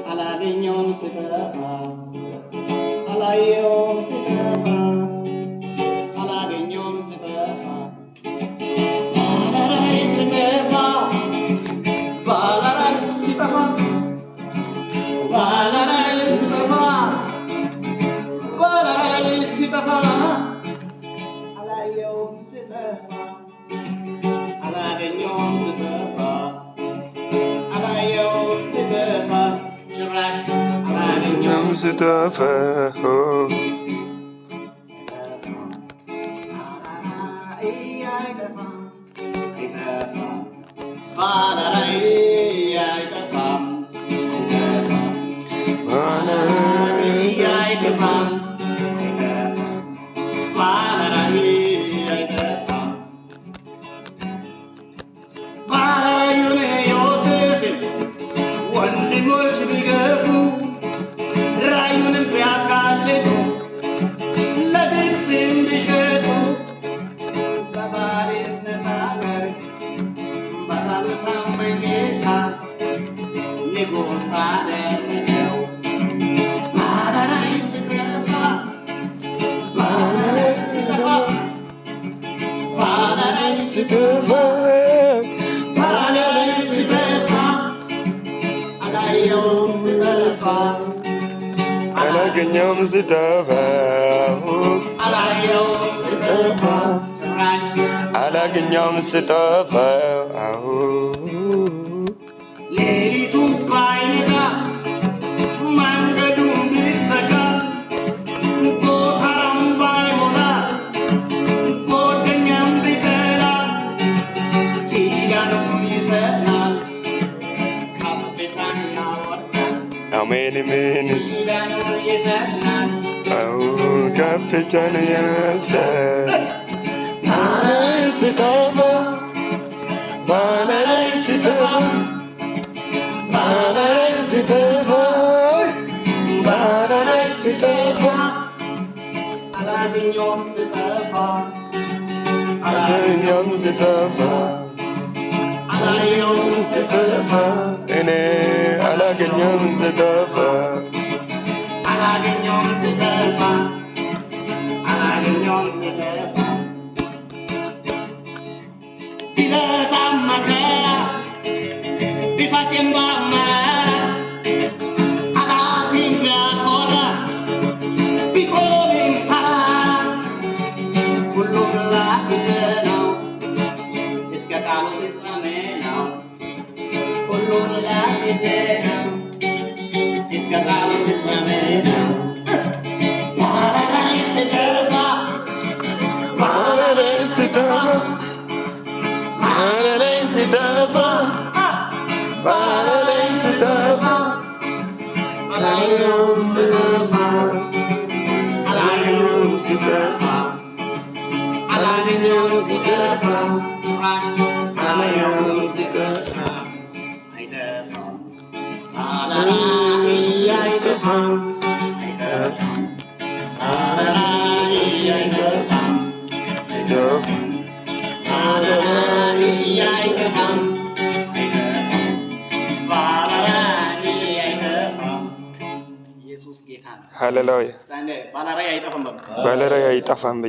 አላገኘውም ስጠፋ አላየውም ስጠፋ አላገኘውም ስጠፋ ባላራይ ስጠፋ ባላራይ ስጠፋ ባላራይ ስጠፋ ባላራይ ስጠፋ አላየውም ስጠፋ አላገኘውም ስጠፋ አላየውም ስጠፋ ጭራሽ አላገኘውም ስጠፋ ባላራይ አይጠፋም ባላራይ አይጠፋም ባላራይ አይጠፋም ባላራዩን ዮሴፍን ወንድሞች ቢገፉ ራዩንም ቢያቃልጡ ለግብፅም ቢሸጡ በባርነት አገር በቃሉ ታማኝ ጌታ ንጉሥ አደረገው። ባላራይ ስጠፋ ባላራይ ስጠፋ ባላራይ ስጠፋ ባላራይ ስጠፋ አላየውም ስጠፋ አላገኘውም ስጠፋ አላየውም ስጠፋ ጭራሽ አላገኘውም ስጠፋ ሌሊቱ ባይነጋ መንገዱን ቢዘጋ ጎተራም ባይሞላ ጎደኛም ቢጠላ ኪዳኑ ይጸናል ከፍታን ያወርሳል አሜን አሜን ኪዳኑ ይጸናል ከፍታን ያወርሳል ባላራይ ስጠፋ ባላራይ ስጠፋ ባላራይ ስጠፋ ባላራይ ስጠፋ አላገኘውም ስጠፋ አላገኘውም ስጠፋ አላየውም ስጠፋ እኔ አላገኘውም ስጠፋ አላገኘውም ስጠፋ አላገኘውም ስጠፋ ቢበዛም መከራ ቢፈስ እንባ መራራ ጠላትን ቢያኮራ ቢቆምም ተራራ ሁሉም ለጊዜ ነው እስከ ቃሉ ፍጻሜ ነው ሁሉም ለጊዜ ነው እስከ ቃሉ ፍጻሜ ነው ባላራይ ስጠፋ ባላራይ ስጠፋ ባላራይ ስጠፋ ባላራይ ስጠፋ አላየውም ስጠፋ አላየውም ስጠፋ አላገኘውም ስጠፋ አላየውም ስጠፋ አይጠፋም ባላራይ አይጠፋም አይጠፋም ባላራይ አይጠፋም አይጠፋም ባላራይ አይጠፋም አይጠፋም ባላራይ አይጠፋም ኢየሱስ ጌታ ነው። ሃሌሉያ ባላራይ አይጠፋም ባላራይ አይጠፋም።